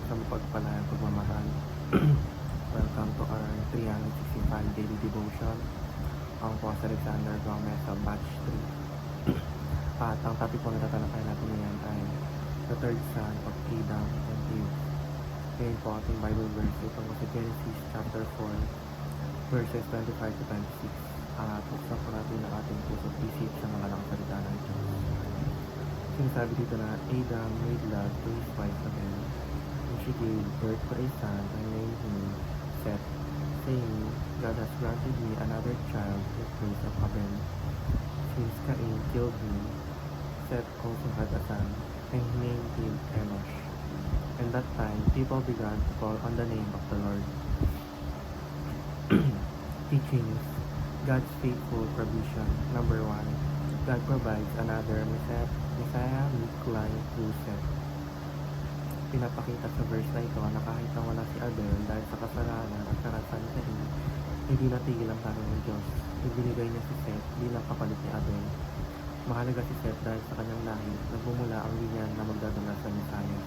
sa mapagpalang pagmamahal. Welcome to our 365 daily devotion. Ako po si Alexander Gomez sa batch 3. At ang topic po na tatalakay natin ngayon ay the third son of Adam and Eve. Ngayon po ating Bible verse ito sa Genesis chapter 4 verses 25 to 26. At buksan po natin ang ating puso't isip sa mga salita ng Diyos. Sinasabi dito na Adam made love to his wife Abel, and she gave birth to a son and named him Seth, saying, God has granted me another child in place of Abel. Since Cain killed him, Seth also had a son, and he named him Enosh. And that time, people began to call on the name of the Lord. Teachings: God's faithful provision. Number 1, God provides another Messianic line through Seth. Pinapakita sa verse na ito na kahit na wala si Abel dahil sa kasalanan at karasan ni Cain, hindi natigil ang plano ng Diyos. Ibinigay niya si Seth bilang kapalit ni Abel. Mahalaga si Seth dahil sa kanyang lahi na bumula ang linyan na magdadala sa Messiah,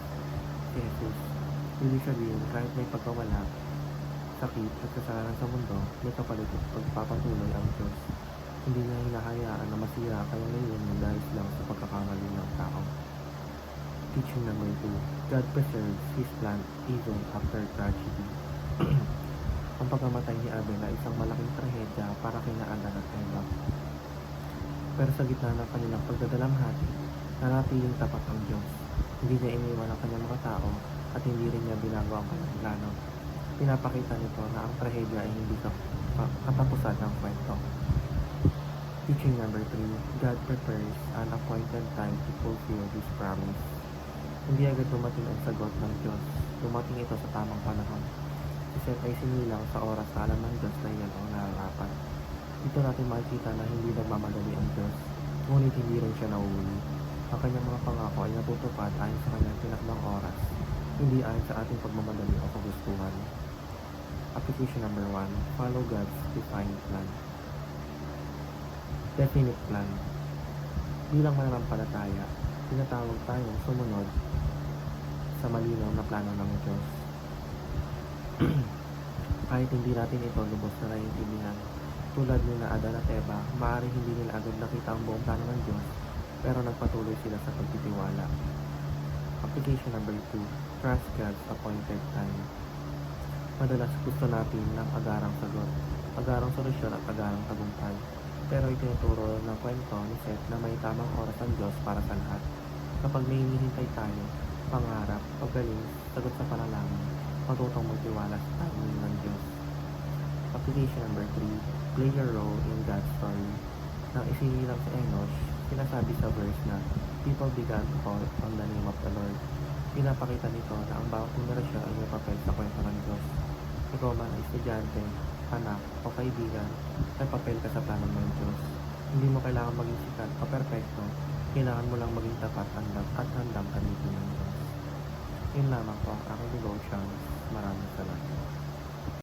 si Jesus. Ibig sabihin, kahit may pagkawala, sakit at kasalanan sa mundo, may kapalit at pagpapatuloy ang Diyos. Hindi niya hinahayaan na masira kayang ngayon dahil lang sa pagkakamali ng tao. Teaching number 2, God preserves His plan even after tragedy. Ang pagkamatay ni Abel ay isang malaking trahedya para kina Adan at Eva. Pero sa gitna ng kanilang pagdadalamhati, nanatiling tapat ang Diyos. Hindi niya iniwan ang kanyang mga tao at hindi rin niya binago ang kanyang plano. Pinapakita nito na ang trahedya ay hindi katapusan ng kwento. Teaching number 3, God prepares an appointed time to fulfill His promise. Hindi agad dumating ang sagot ng Diyos. Dumating ito sa tamang panahon. Si Seth ay sinilang sa oras na alam ng Diyos na iyan ang nararapat. Dito natin makikita na hindi nagmamadali ang Diyos, ngunit hindi rin siya nauuli. Ang kanyang mga pangako ay natutupad ayon sa kanyang tinakdang oras, hindi ayon sa ating pagmamadali o kagustuhan. Application number 1, follow God's defined plan. Definite plan. Bilang mananampalataya, tinatawag tayong sumunod sa malinaw na plano ng Diyos. Kahit hindi natin ito lubos na naiintindihan, tulad ni na Adan at Eva, maaaring hindi nila agad nakita ang buong plano ng Diyos, pero nagpatuloy sila sa pagtitiwala. Application number 2, trust God's appointed time. Madalas gusto natin ng agarang sagot, agarang solusyon at agarang tagumpay. Pero itinuturo ng kwento ni Seth na may tamang oras ang Diyos para sa lahat. Kapag may hinihintay tayo, pangarap, paggaling, sagot sa panalangin, matutong magtiwala sa timing ng Diyos. Application number 3, play your role in God's story. Nang isinilang si Enosh, sinasabi sa verse na people began to call on the name of the Lord. Pinapakita nito na ang bawat henerasyon ay may papel sa kwento ng Diyos. Ikaw man ay estudyante, anak o kaibigan, ay papel ka sa plano ng Diyos. Hindi mo kailangan maging sikat o perpekto, kailangan mo lang maging tapat at handang gamitin ng Diyos. Yun lamang po ang aking devotion. Maraming salamat.